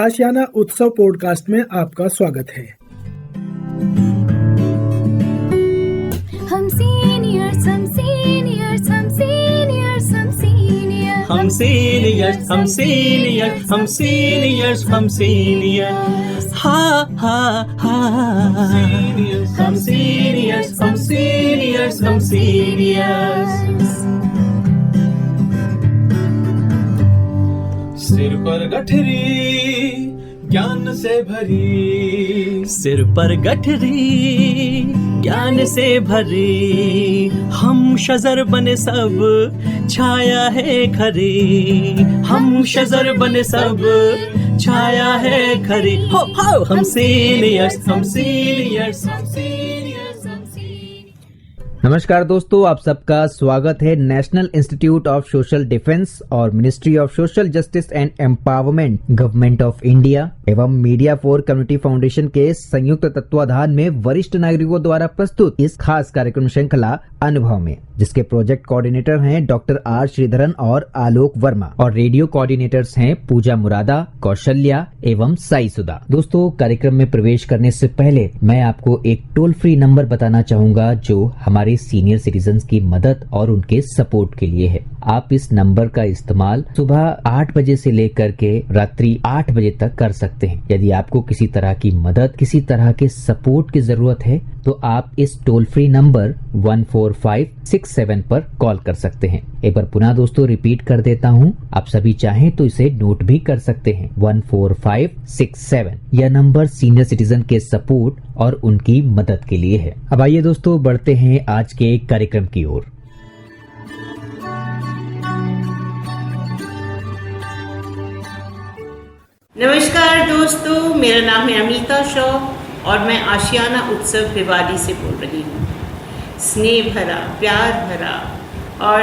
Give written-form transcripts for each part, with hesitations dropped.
आशियाना उत्सव पॉडकास्ट में आपका स्वागत है। हम सीनियर्स हम सीनियर्स हम सीनियर्स हम सीनियर्स हम सीनियर्स हम सीनियर्स हम सीनियर्स हम सीनियर्स हा हा हा हम सीनियर्स हम सीनियर्स हम सीनियर्स। सिर पर गठरी ज्ञान से भरी, सिर पर गठरी ज्ञान से भरी, हम शजर बने सब छाया है खरी, हम शजर बने सब छाया है खरी। हो हम सीनियर्स हम सीनियर्स हम सीनियर्स हम सीनियर्स। नमस्कार दोस्तों, आप सबका स्वागत है national institute of social defence और ministry of social justice and empowerment, government of India एवं मीडिया फॉर कम्युनिटी फाउंडेशन के संयुक्त तत्वाधान में वरिष्ठ नागरिकों द्वारा प्रस्तुत इस खास कार्यक्रम श्रृंखला अनुभव में, जिसके प्रोजेक्ट कोऑर्डिनेटर हैं डॉक्टर आर श्रीधरन और आलोक वर्मा और रेडियो कोऑर्डिनेटर्स हैं पूजा मुरादा, कौशल्या एवं साई सुधा। दोस्तों, कार्यक्रम में प्रवेश करने से पहले मैं आपको एक टोल फ्री नंबर बताना चाहूंगा जो हमारे सीनियर सिटीजन्स की मदद और उनके सपोर्ट के लिए है। आप इस नंबर का इस्तेमाल सुबह 8 बजे से लेकर के रात्रि 8 बजे तक कर सकते हैं। यदि आपको किसी तरह की मदद, किसी तरह के सपोर्ट की जरूरत है तो आप इस टोल फ्री नंबर 14567 पर कॉल कर सकते हैं। एक बार पुनः दोस्तों रिपीट कर देता हूँ, आप सभी चाहें तो इसे नोट भी कर सकते हैं। 14567 यह नंबर सीनियर सिटीजन के सपोर्ट और उनकी मदद के लिए है। अब आइए दोस्तों बढ़ते हैं आज के कार्यक्रम की ओर। नमस्कार दोस्तों, मेरा नाम है अमिता शॉ और मैं आशियाना उत्सव भिवाड़ी से बोल रही हूँ। स्नेह भरा, प्यार भरा और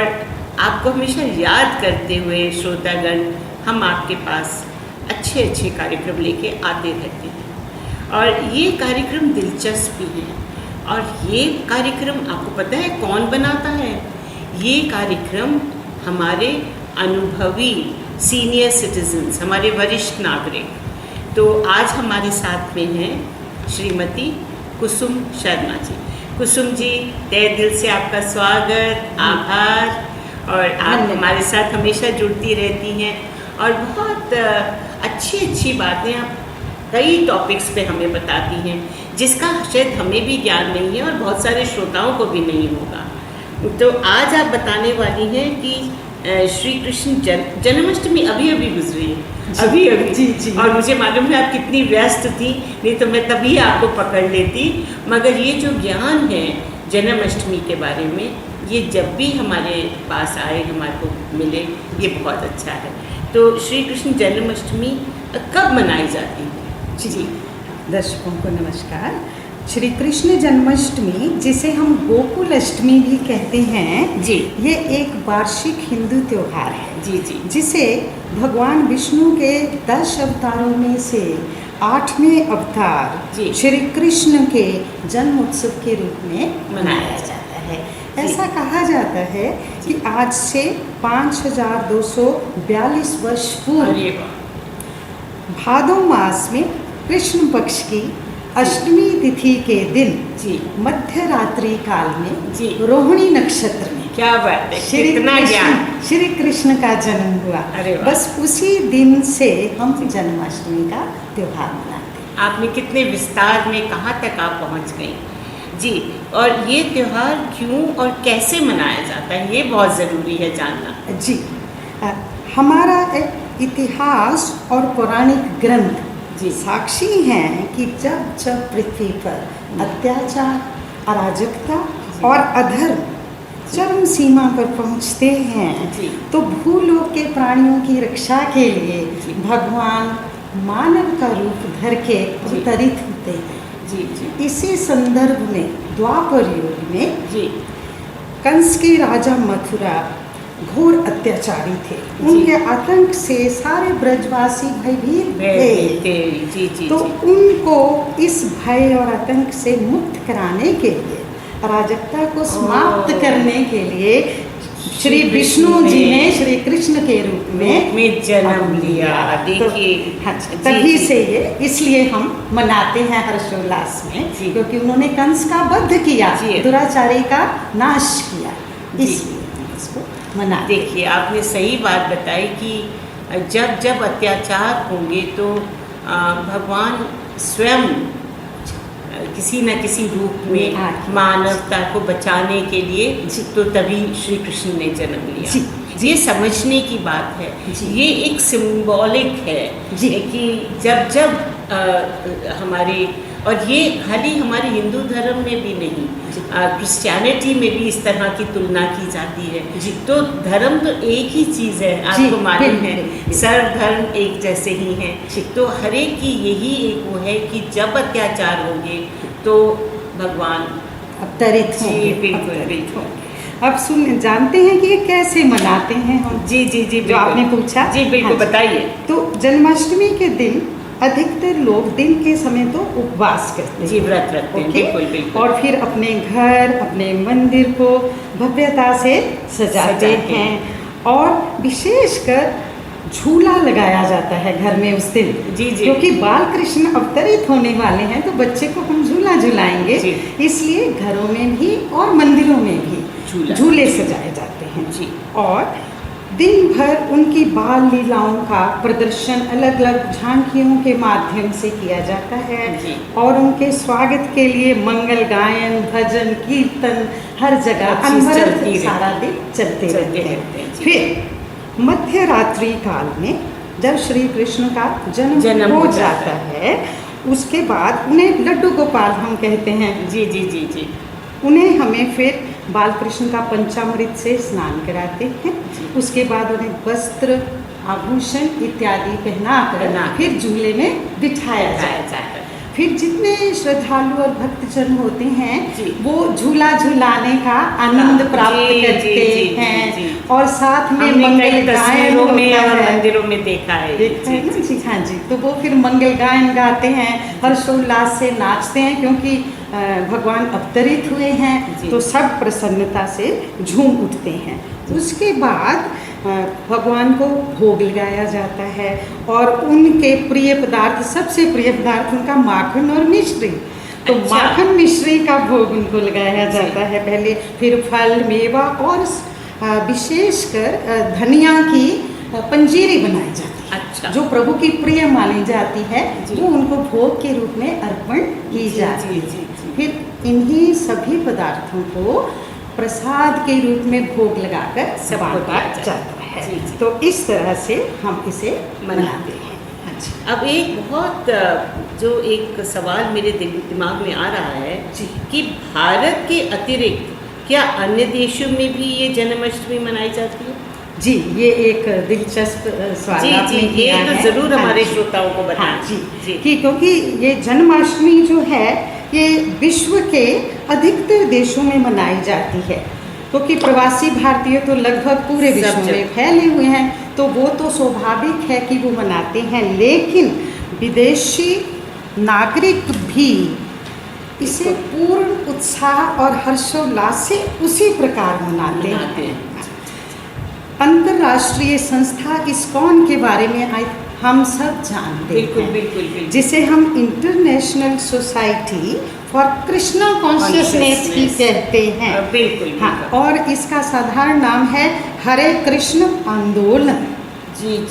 आपको हमेशा याद करते हुए श्रोतागण हम आपके पास अच्छे अच्छे कार्यक्रम लेके आते रहते हैं और ये कार्यक्रम दिलचस्प भी है। और ये कार्यक्रम आपको पता है कौन बनाता है? ये कार्यक्रम हमारे अनुभवी सीनियर सिटीजन्स, हमारे वरिष्ठ नागरिक। तो आज हमारे साथ में हैं श्रीमती कुसुम शर्मा जी। कुसुम जी, तहे दिल से आपका स्वागत, आभार। और आप हमारे साथ हमेशा जुड़ती रहती हैं और बहुत अच्छी अच्छी बातें आप कई टॉपिक्स पे हमें बताती हैं जिसका शायद हमें भी ज्ञान नहीं है और बहुत सारे श्रोताओं को भी नहीं होगा। तो आज आप बताने वाली हैं कि श्री कृष्ण जन्माष्टमी अभी गुजरी है, अभी जी। और मुझे मालूम है आप कितनी व्यस्त थी, नहीं तो मैं तभी आपको पकड़ लेती। मगर ये जो ज्ञान है जन्माष्टमी के बारे में, ये जब भी हमारे पास आए, हमारे को मिले, ये बहुत अच्छा है। तो श्री कृष्ण जन्माष्टमी कब मनाई जाती है? जी, दर्शकों को नमस्कार। श्री कृष्ण जन्माष्टमी, जिसे हम गोकुल अष्टमी भी कहते हैं जी, ये एक वार्षिक हिंदू त्योहार है जी जी, जिसे भगवान विष्णु के 10 अवतारों में से 8वें अवतार श्री कृष्ण के जन्म उत्सव के रूप में मनाया जाता है। ऐसा कहा जाता है कि आज से 5242 वर्ष पूर्व भादो मास में कृष्ण पक्ष की अष्टमी तिथि के दिन मध्य रात्रि काल में रोहिणी नक्षत्र में, क्या बात है, श्री कृष्ण का जन्म हुआ। बस उसी दिन से हम जन्माष्टमी का त्योहार मनाते हैं। आपने कितने विस्तार में कहाँ तक आप पहुँच गई जी। और ये त्योहार क्यों और कैसे मनाया जाता है, ये बहुत ज़रूरी है जानना जी। हमारा इतिहास और पौराणिक ग्रंथ साक्षी हैं कि जब जब पृथ्वी पर अत्याचार, अराजकता और अधर्म चरम सीमा पर पहुंचते हैं तो भूलोक के प्राणियों की रक्षा के लिए भगवान मानव का रूप धर के अवतरित होते हैं। इसी संदर्भ में द्वापर युग में कंस के राजा मथुरा घोर अत्याचारी थे। उनके आतंक से सारे ब्रजवासी भयभीत थे। तो उनको इस भय और आतंक से मुक्त कराने के लिए, अराजकता को समाप्त करने के लिए श्री विष्णु जी ने श्री कृष्ण के रूप में जन्म लिया। तो देखिए हाँ, तभी से ये इसलिए हम मनाते हैं हर्षोल्लास में, जी। क्योंकि उन्होंने कंस का वध किया, जी। दुराचारी का नाश किया, जी। इसलिए हम इसको मनाते हैं। देखिए आपने सही बात बताई कि जब जब अत्याचार होंगे तो भगवान स्वयं किसी न किसी रूप में मानवता को बचाने के लिए तो तभी श्री कृष्ण ने जन्म लिया। जी। ये समझने की बात है, जी। ये एक सिंबॉलिक है जी। कि जब जब हमारे, और ये खाली हमारे हिंदू धर्म में भी नहीं, क्रिश्चियनिटी में भी इस तरह की तुलना की जाती है। जी। तो धर्म तो एक ही चीज़ है, आपको मालूम है, सर्व धर्म एक जैसे ही हैं। तो हर एक की यही एक वो है कि जब अत्याचार होंगे तो भगवान अवतरित जी, होंगे, बिल्कुल, अवतरित बिल्कुल। होंगे। अब जानते हैं कि ये कैसे मनाते हैं हम? जी जी जी, जो आपने पूछा, जी बिल्कुल, हाँ, बताइए। तो जन्माष्टमी के दिन अधिकतर लोग दिन के समय तो उपवास करते हैं, जी, व्रत रखते हैं, ओके? बिल्कुल बिल्कुल। और फिर अपने घर, अपने मंदिर को भव्यता से सजाते हैं, और विशेषकर झूला लगाया जाता है घर में उस दिन। जी जी, क्योंकि बाल कृष्ण अवतरित होने वाले हैं तो बच्चे को हम झूला झुलाएंगे, जी। इसलिए घरों में भी और मंदिरों में भी झूले सजाए जाते हैं। जी। और दिन भर उनकी बाल लीलाओं का प्रदर्शन अलग अलग झांकियों के माध्यम से किया जाता है, जी। और उनके स्वागत के लिए मंगल गायन, भजन, कीर्तन हर जगह चलती अनवरत रहती सारा दिन चलते रहते हैं। जी। फिर मध्य रात्रि काल में जब श्री कृष्ण का जन्म हो जाता है, उसके बाद उन्हें लड्डू गोपाल हम कहते हैं। जी जी जी जी, उन्हें हमें फिर बाल कृष्ण का पंचामृत से स्नान कराते हैं, उसके बाद उन्हें वस्त्र, आभूषण इत्यादि पहनाकर फिर झूले में बिठाया जाता है। फिर जितने श्रद्धालु और भक्तजन होते हैं वो झूला झुलाने का आनंद प्राप्त करते हैं, और साथ में मंगल गायन में होता और है। मंदिरों में देखा है ना जी, हाँ जी। तो वो फिर मंगल गायन गाते हैं, हर्षोल्लास से नाचते हैं, क्योंकि भगवान अवतरित हुए हैं, तो सब प्रसन्नता से झूम उठते हैं। उसके बाद भगवान को भोग लगाया जाता है, और उनके प्रिय पदार्थ, सबसे प्रिय पदार्थ उनका माखन और मिश्री। तो माखन मिश्री का भोग उनको लगाया जाता है पहले, फिर फल, मेवा और विशेषकर धनिया की पंजीरी बनाई जाती है। अच्छा। जो प्रभु की प्रिय मानी जाती है, वो उनको भोग के रूप में अर्पण की जाती है। फिर इन्हीं सभी पदार्थों को प्रसाद के रूप में भोग लगाकर बांटा जाता है। तो इस तरह से हम इसे मनाते हैं। अब एक बहुत जो एक सवाल मेरे दिमाग में आ रहा है कि भारत के अतिरिक्त क्या अन्य देशों में भी ये जन्माष्टमी मनाई जाती है? जी, ये एक दिलचस्प सवाल आपने किया है। तो जरूर हमारे श्रोताओं को बताएं। जी, कि क्योंकि ये जन्माष्टमी जो है ये विश्व के अधिकतर देशों में मनाई जाती है, क्योंकि प्रवासी भारतीय तो लगभग पूरे विश्व में फैले हुए हैं, तो वो तो स्वाभाविक है कि वो मनाते हैं। लेकिन विदेशी नागरिक भी इसे पूर्ण उत्साह और हर्षोल्लास से उसी प्रकार मनाते हैं। अंतर्राष्ट्रीय संस्था इस्कॉन के बारे में हम सब जानते हैं, बिल्कुल, जिसे हम international society for Krishna consciousness ही कहते हैं। बिल्कुल, हाँ, और इसका साधारण नाम है हरे कृष्ण आंदोलन।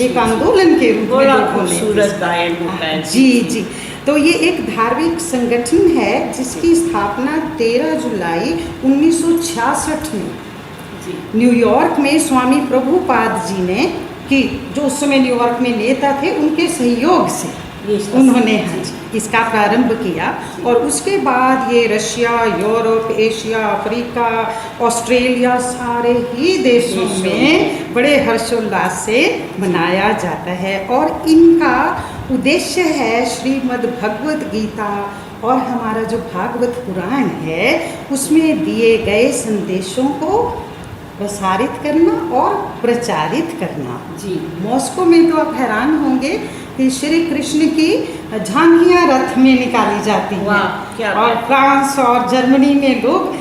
एक आंदोलन के रूप में खूबसूरत गायन होता है। जी। तो ये एक धार्मिक संगठन है जिसकी स्थापना 13 जुलाई 1966 में न्यूयॉर्क में स्वामी प्रभुपाद जी ने की, जो उस समय न्यूयॉर्क में नेता थे, उनके सहयोग से उन्होंने इसका प्रारंभ किया। और उसके बाद ये Russia, Europe, Asia, Africa, Australia, सारे ही देशों में बड़े हर्षोल्लास से मनाया जाता है। और इनका उद्देश्य है श्रीमद् भगवद गीता और हमारा जो भागवत पुराण है उसमें दिए गए संदेशों को प्रसारित करना और प्रचारित करना। मॉस्को में तो आप हैरान होंगे कि श्री कृष्ण की झांकियाँ रथ में निकाली जाती हैं, और फ्रांस और जर्मनी में लोग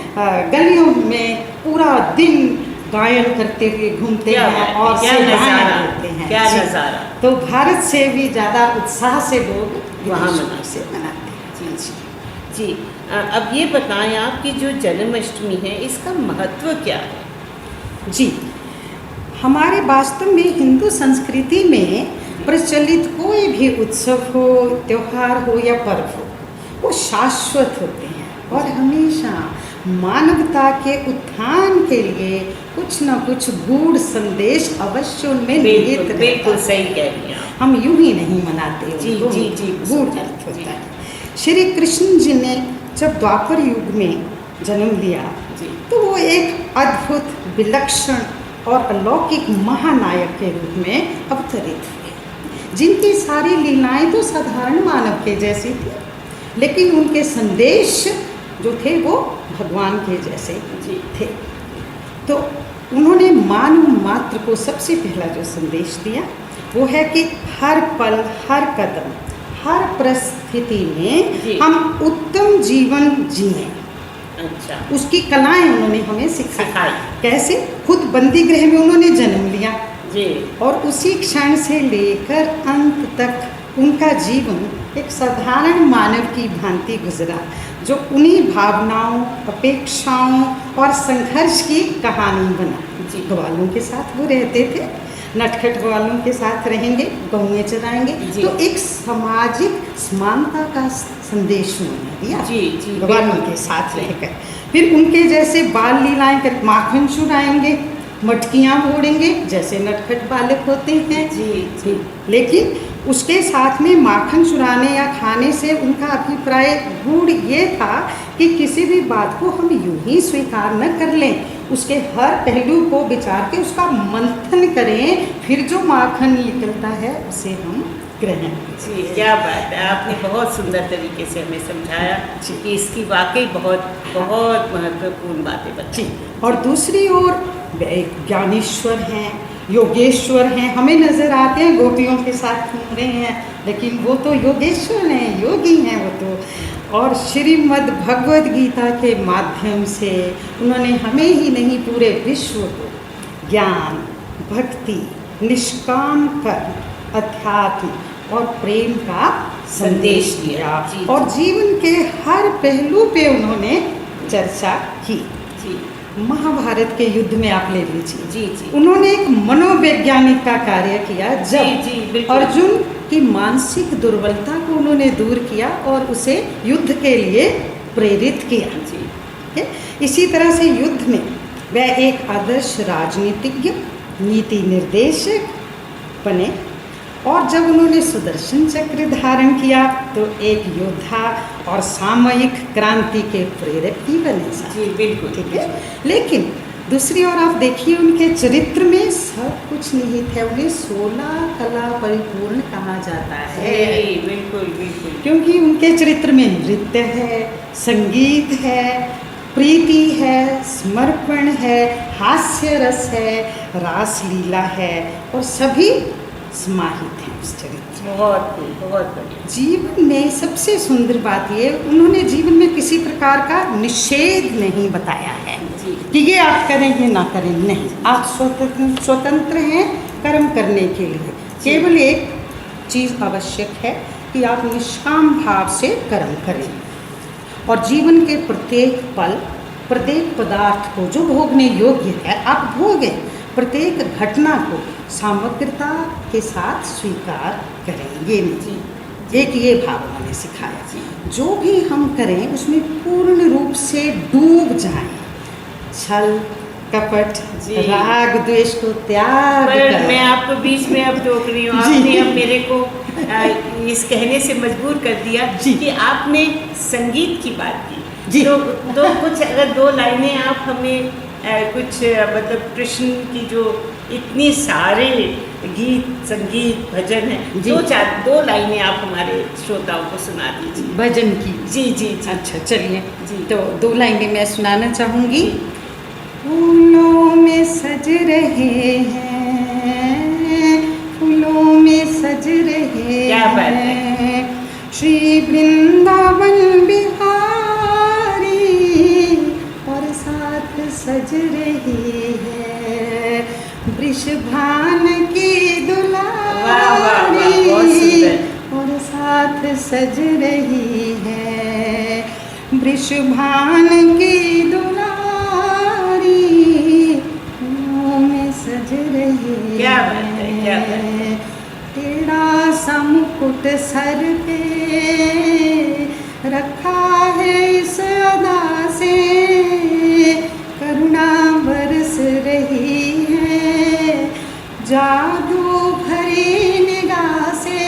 गलियों में पूरा दिन गायन करते हुए घूमते क्या हैं बात है, और क्या सेवाएं नज़ारा, देते हैं। क्या जी। नज़ारा। तो भारत से भी ज़्यादा उत्साह से लोग वहाँ विदेशों से मनाते हैं। जी जी जी। अब ये बताएं आपकी जो जन्माष्टमी है इसका महत्व क्या है? जी, हमारे वास्तव में हिंदू संस्कृति में प्रचलित कोई भी उत्सव हो, त्योहार हो या पर्व हो, वो शाश्वत होते हैं और हमेशा मानवता के उत्थान के लिए कुछ न कुछ गूढ़ संदेश अवश्य उनमें निहित बिल्कुल रहता बिल्कुल है। सही कह रही हैं आप। हम यूं ही नहीं मनाते जी, उनको, जी, जी, गूढ़ जी, अर्थ जी। होता है। श्री कृष्ण जी ने जब द्वापर युग में जन्म लिया जी। तो वो एक अद्भुत, विलक्षण और अलौकिक महानायक के रूप में अवतरित हुए, जिनकी सारी लीलाएं तो साधारण मानव के जैसी थी, लेकिन उनके संदेश जो थे वो भगवान के जैसे जी। थे। तो उन्होंने मानव मात्र को सबसे पहला जो संदेश दिया वो है कि हर पल, हर कदम, हर परिस्थिति में जी। हम उत्तम जीवन जिएं। अच्छा। उसकी कलाएं उन्होंने हमें सिखाई। सिखाई। कैसे? खुद बंदी गृह में उन्होंने जन्म लिया जी। और उसी क्षण से लेकर अंत तक उनका जीवन एक साधारण मानव की भांति गुजरा, जो उन्हीं भावनाओं, अपेक्षाओं और संघर्ष की कहानी बना। जी। ग्वालों के साथ वो रहते थे, नटखट ग्वालों के साथ रहेंगे, गौएं चराएंगे, जी। तो एक सामाजिक समानता का संदेश उन्होंने दिया। जी, जी, ग्वालों बिल्कुल। के साथ रहकर फिर उनके जैसे बाल लीलाएं कर माखन चुराएंगे, मटकियाँ फोड़ेंगे, जैसे नटखट बालक होते हैं। जी जी। लेकिन उसके साथ में माखन चुराने या खाने से उनका अभिप्राय गूढ़ ये था कि किसी भी बात को हम यूं ही स्वीकार न कर लें, उसके हर पहलू को विचार के उसका मंथन करें, फिर जो माखन निकलता है उसे हम ग्रहण करें। जी, क्या बात है, आपने बहुत सुंदर तरीके से हमें समझाया कि इसकी वाकई बहुत बहुत महत्वपूर्ण बातें बताई। जी। और दूसरी ओर एक ज्ञानेश्वर हैं, योगेश्वर हैं, हमें नज़र आते हैं गोपियों के साथ घूम रहे हैं, लेकिन वो तो योगेश्वर हैं, योगी हैं वो तो। और श्रीमद् भगवद गीता के माध्यम से उन्होंने हमें ही नहीं पूरे विश्व को ज्ञान, भक्ति, निष्काम कर्म, अध्यात्म और प्रेम का संदेश दिया। जी। और जीवन के हर पहलू पे उन्होंने चर्चा की। जी महाभारत के युद्ध में आप ले लीजिए, जी जी। उन्होंने एक मनोवैज्ञानिक का कार्य किया, जब जी, जी, बिल्कुल। अर्जुन की मानसिक दुर्बलता को उन्होंने दूर किया और उसे युद्ध के लिए प्रेरित किया। जी। ठीक है? इसी तरह से युद्ध में वह एक आदर्श राजनीतिज्ञ, नीति निर्देशक बने, और जब उन्होंने सुदर्शन चक्र धारण किया तो एक योद्धा और सामयिक क्रांति के प्रेरक भी बने साहब। जी बिल्कुल। ठीक है। लेकिन दूसरी ओर आप देखिए उनके चरित्र में सब कुछ निहित है, उन्हें 16 कला परिपूर्ण कहा जाता है। जी, बिल्कुल बिल्कुल। क्योंकि उनके चरित्र में नृत्य है, संगीत है, प्रीति है, समर्पण है, हास्य रस है, रास लीला है, और सभी समाहित हैं उस चरित्र में। बहुत बढ़िया। जीवन में सबसे सुंदर बात ये, उन्होंने जीवन में किसी प्रकार का निषेध नहीं बताया है जी। कि ये आप करें ये ना करें, नहीं, आप स्वतंत्र हैं कर्म करने के लिए। केवल एक चीज़ आवश्यक है कि आप निष्काम भाव से कर्म करें और जीवन के प्रत्येक पल, प्रत्येक पदार्थ को जो भोगने योग्य है आप भोगें, प्रत्येक घटना को सामग्रता के साथ स्वीकार करें। ये नहीं, एक ये भाव उन्होंने सिखाया। जो भी हम करें उसमें पूर्ण रूप से डूब जाएं, छल कपट, राग द्वेष को त्याग पर मैं आपको बीच में अब टोक रही हूँ, आपने अब मेरे को इस कहने से मजबूर कर दिया कि आपने संगीत की बात की। तो कुछ अगर 2 लाइनें आप हमें कुछ मतलब कृष्ण की जो इतनी सारे गीत, संगीत, भजन है, 2 लाइनें आप हमारे श्रोताओं को सुना दीजिए भजन की। जी जी जी। अच्छा चलिए जी। तो 2 लाइनें मैं सुनाना चाहूँगी। फूलों में सज रहे हैं, फूलों में सज रहे क्या बात है। हैं, श्री वृंदावन बिहारी और साथ सज रही है वृषभान की वाह, वाह, बहुत दुलारी सुंदर। और साथ सज रही है। वृषभान की दुलारी फूलों में सज रही क्या बात है, क्या बात है। तेरा सा मुकुट सर पे रखा है इस अदा से, करुणा बरस रही है जादू भरी निगाह से।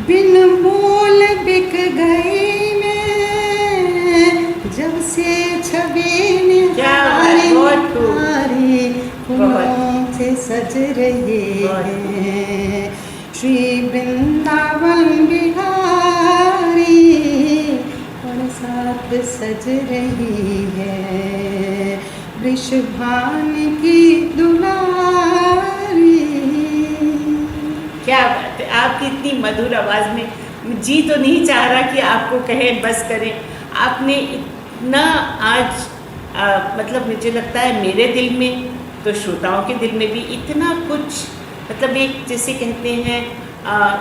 बिन मोल बिक गई मैं जब से छवि क्या बात, बहुत खूब। निहारी फूलों से सज रही है। श्री वृंदावन बिहारी और साथ सज रही है वृषभान की दुलारी। क्या बात है, आपकी इतनी मधुर आवाज़ में जी तो नहीं चाह रहा कि आपको कहें बस करें। आपने इतना आज मतलब मुझे लगता है मेरे दिल में तो श्रोताओं के दिल में भी इतना कुछ, मतलब एक जैसे कहते हैं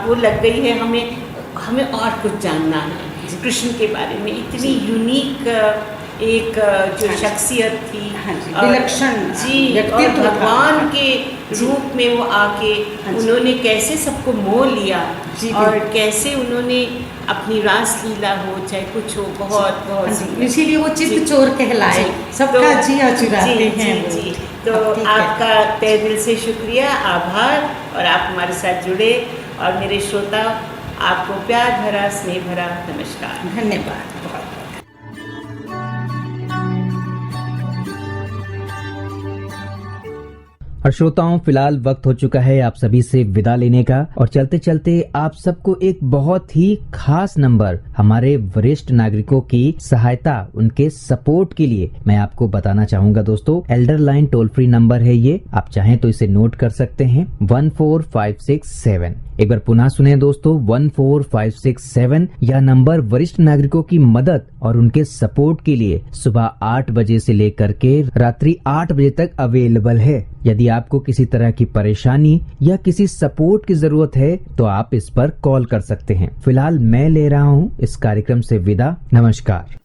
वो लग गई है हमें और कुछ जानना है कृष्ण के बारे में। इतनी यूनिक एक जो शख्सियत थी, विलक्षण जी, और व्यक्तित्व था। भगवान के रूप में वो आके उन्होंने कैसे सबको मोह लिया और कैसे उन्होंने अपनी रास लीला हो चाहे कुछ हो, बहुत बहुत सुंदर। इसीलिए वो चित्त चोर कहलाए, सबका जिया चुराते हैं वो। जी। तो आपका तहे दिल से शुक्रिया, आभार, और आप हमारे साथ जुड़े। और मेरे श्रोता, आपको प्यार भरा स्नेह भरा नमस्कार। धन्यवाद बहुत। और श्रोताओं, फिलहाल वक्त हो चुका है आप सभी से विदा लेने का। और चलते चलते आप सबको एक बहुत ही खास नंबर हमारे वरिष्ठ नागरिकों की सहायता, उनके सपोर्ट के लिए मैं आपको बताना चाहूंगा दोस्तों। Elder line toll free number है ये, आप चाहें तो इसे नोट कर सकते हैं, 14567। एक बार पुनः सुने दोस्तों, 14567। यह नंबर वरिष्ठ नागरिकों की मदद और उनके सपोर्ट के लिए सुबह 8 बजे से लेकर के रात्रि 8 बजे तक अवेलेबल है। यदि आपको किसी तरह की परेशानी या किसी सपोर्ट की जरूरत है तो आप इस पर कॉल कर सकते हैं। फिलहाल मैं ले रहा हूं इस कार्यक्रम से विदा। नमस्कार।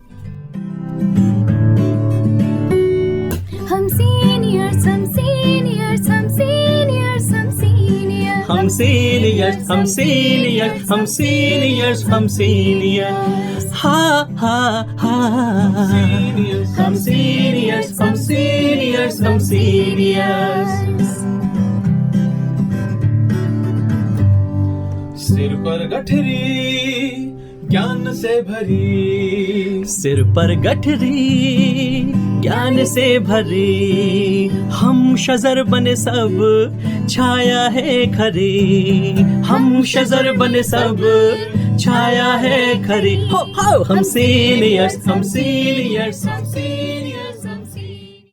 हम सीनियर्स हम सीनियर्स हम सीनियर्स हम सीनियर्स हम सीनियर्स हम सीनियर्स हम सीनियर्स हम सीनियर्स हा हा हा हम सीनियर्स हम सीनियर्स हम सीनियर्स। सिर पर गठरी ज्ञान से भरी, सिर पर गठरी ज्ञान से भरी, हम शजर बने सब छाया है खरी, हम शजर बने सब छाया है खरी। हो हम सीनियर्स हम सीनियर्स हम सीनियर्स।